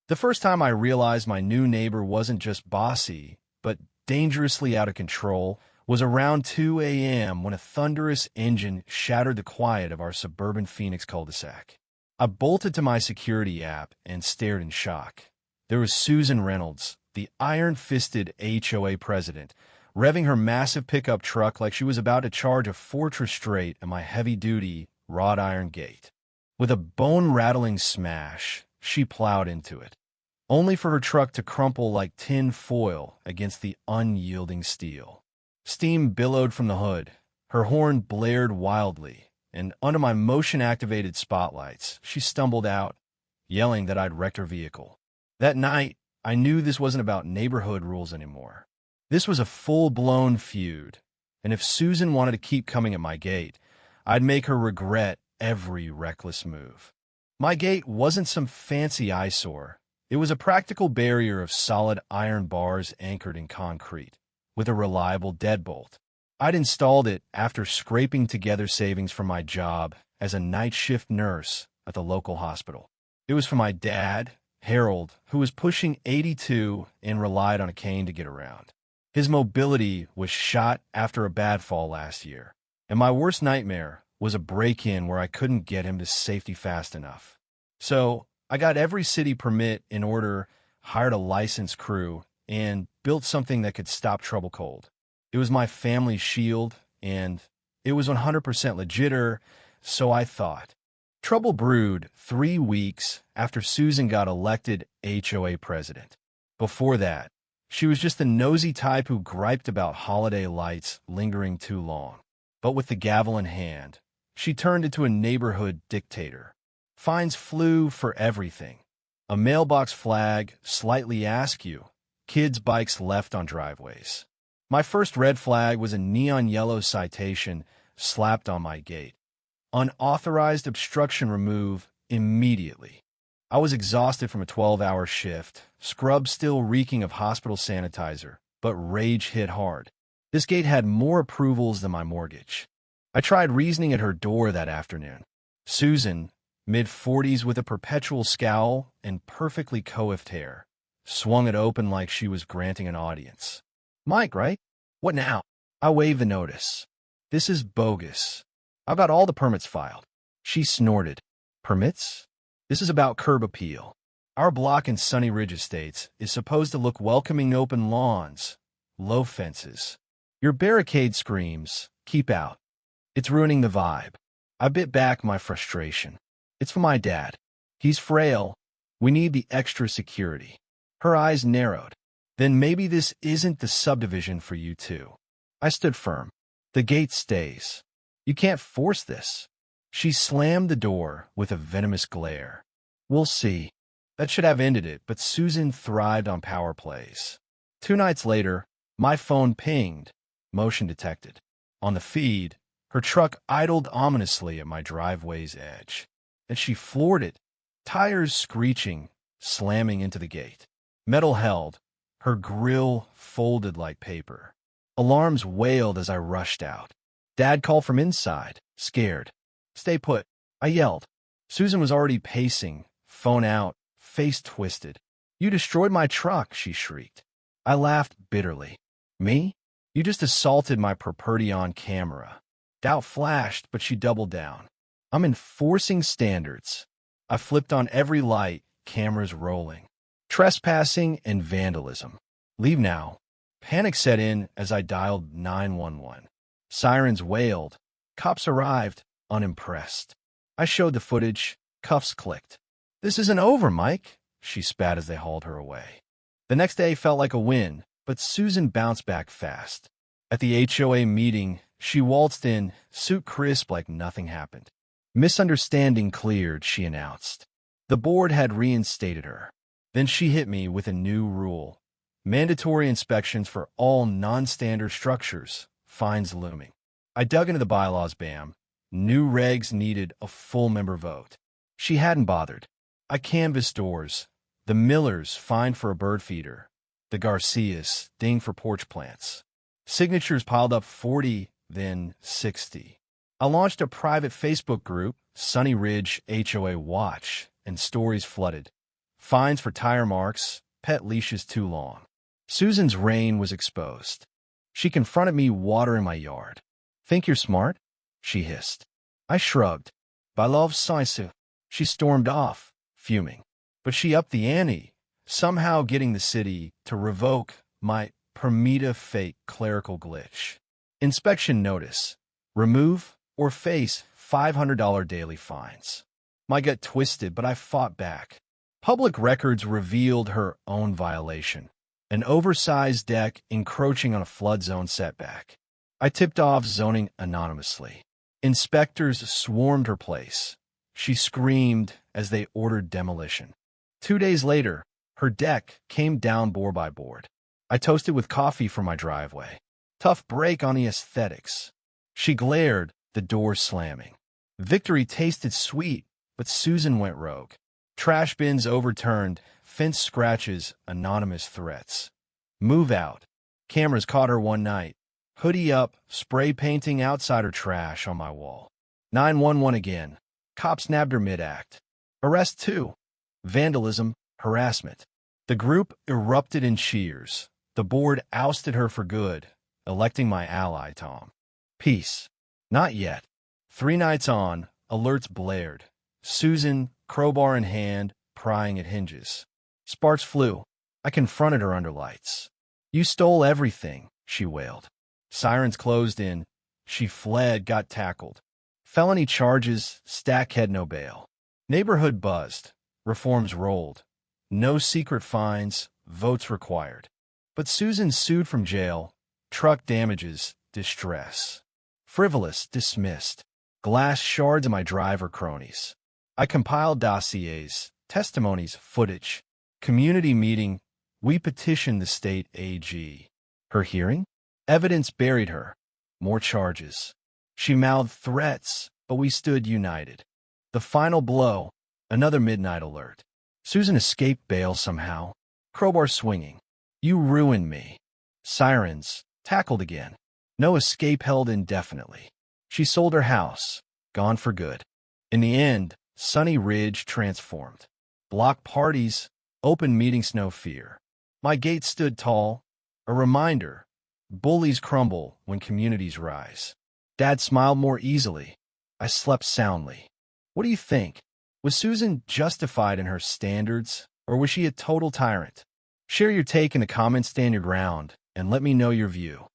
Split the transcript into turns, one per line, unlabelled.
The first time I realized my new neighbor wasn't just bossy, but dangerously out of control, was around 2 a.m. when a thunderous engine shattered the quiet of our suburban Phoenix cul-de-sac. I bolted to my security app and stared in shock. There was Susan Reynolds, the iron-fisted HOA president, revving her massive pickup truck like she was about to charge a fortress straight at my heavy-duty wrought iron gate. With a bone-rattling smash, she plowed into it, only for her truck to crumple like tin foil against the unyielding steel. Steam billowed from the hood, her horn blared wildly, and under my motion-activated spotlights, she stumbled out, yelling that I'd wrecked her vehicle. That night, I knew this wasn't about neighborhood rules anymore. This was a full-blown feud, and if Susan wanted to keep coming at my gate, I'd make her regret every reckless move. My gate wasn't some fancy eyesore. It was a practical barrier of solid iron bars anchored in concrete, with a reliable deadbolt. I'd installed it after scraping together savings from my job as a night shift nurse at the local hospital. It was for my dad, Harold, who was pushing 82 and relied on a cane to get around. His mobility was shot after a bad fall last year, and my worst nightmare was a break-in where I couldn't get him to safety fast enough. So I got every city permit in order, hired a licensed crew, and built something that could stop trouble cold. It was my family's shield, and it was 100% legitter, so I thought. Trouble brewed 3 weeks after Susan got elected HOA president. Before that, she was just the nosy type who griped about holiday lights lingering too long. But with the gavel in hand, she turned into a neighborhood dictator. Fines flew for everything. A mailbox flag slightly askew, kids' bikes left on driveways. My first red flag was a neon yellow citation slapped on my gate. Unauthorized obstruction remove immediately. I was exhausted from a 12-hour shift, scrub still reeking of hospital sanitizer, but rage hit hard. This gate had more approvals than my mortgage. I tried reasoning at her door that afternoon. Susan, mid-40s with a perpetual scowl and perfectly coiffed hair, swung it open like she was granting an audience. Mike, right? What now? I waved the notice. This is bogus. I've got all the permits filed. She snorted. Permits? This is about curb appeal. Our block in Sunny Ridge Estates is supposed to look welcoming, open lawns, low fences. Your barricade screams, keep out. It's ruining the vibe. I bit back my frustration. It's for my dad. He's frail. We need the extra security. Her eyes narrowed. Then maybe this isn't the subdivision for you too. I stood firm. The gate stays. You can't force this. She slammed the door with a venomous glare. We'll see. That should have ended it, but Susan thrived on power plays. 2 nights later, my phone pinged. Motion detected. On the feed, her truck idled ominously at my driveway's edge. And she floored it, tires screeching, slamming into the gate. Metal held, her grill folded like paper. Alarms wailed as I rushed out. Dad called from inside, scared. Stay put, I yelled. Susan was already pacing, phone out, face twisted. You destroyed my truck, she shrieked. I laughed bitterly. Me? You just assaulted my property on camera. Doubt flashed, but she doubled down. I'm enforcing standards. I flipped on every light, cameras rolling. Trespassing and vandalism. Leave now. Panic set in as I dialed 911. Sirens wailed. Cops arrived, unimpressed. I showed the footage. Cuffs clicked. This isn't over, Mike, she spat as they hauled her away. The next day felt like a win, but Susan bounced back fast. At the HOA meeting, she waltzed in, suit crisp like nothing happened. Misunderstanding cleared, she announced. The board had reinstated her. Then she hit me with a new rule. Mandatory inspections for all non-standard structures, fines looming. I dug into the bylaws, bam. New regs needed a full member vote. She hadn't bothered. I canvassed doors. The Millers fined for a bird feeder. The Garcias dinged for porch plants. Signatures piled up 40, then 60. I launched a private Facebook group, Sunny Ridge HOA Watch, and stories flooded. fines for tire marks, pet leashes too long. Susan's reign was exposed. She confronted me, water in my yard. "Think you're smart?" she hissed. I shrugged. "By love, Saisu." She stormed off, fuming. But she upped the ante, somehow getting the city to revoke my Permita fake clerical glitch. Inspection notice. Remove or face $500 daily fines. My gut twisted, but I fought back. Public records revealed her own violation. An oversized deck encroaching on a flood zone setback. I tipped off zoning anonymously. Inspectors swarmed her place. She screamed as they ordered demolition. 2 days later, her deck came down board by board. I toasted with coffee from my driveway. Tough break on the aesthetics. She glared, the door slamming. Victory tasted sweet, but Susan went rogue. Trash bins overturned, fence scratches, anonymous threats. Move out. Cameras caught her one night. Hoodie up, spray painting outsider trash on my wall. 911 again. Cops nabbed her mid-act. Arrest 2. Vandalism, harassment. The group erupted in cheers. The board ousted her for good, electing my ally, Tom. Peace. Not yet. 3 nights on, alerts blared. Susan, crowbar in hand, prying at hinges. Sparks flew. I confronted her under lights. "You stole everything," she wailed. Sirens closed in. She fled, got tackled. Felony charges, stackhead, no bail. Neighborhood buzzed. Reforms rolled. No secret fines, votes required. But Susan sued from jail. Truck damages, distress. Frivolous, dismissed. Glass shards in my drive or cronies. I compiled dossiers, testimonies, footage. Community meeting. We petitioned the state AG. Her hearing? Evidence buried her. More charges. She mouthed threats, but we stood united. The final blow, another midnight alert. Susan escaped bail somehow. Crowbar swinging. "You ruined me." Sirens, tackled again. No escape, held indefinitely. She sold her house, gone for good. In the end, Sunny Ridge transformed. Block parties, open meetings, no fear. My gate stood tall, a reminder. Bullies crumble when communities rise. Dad smiled more easily. I slept soundly. What do you think? Was Susan justified in her standards, or was she a total tyrant? Share your take in the comments, stand your ground, and let me know your view.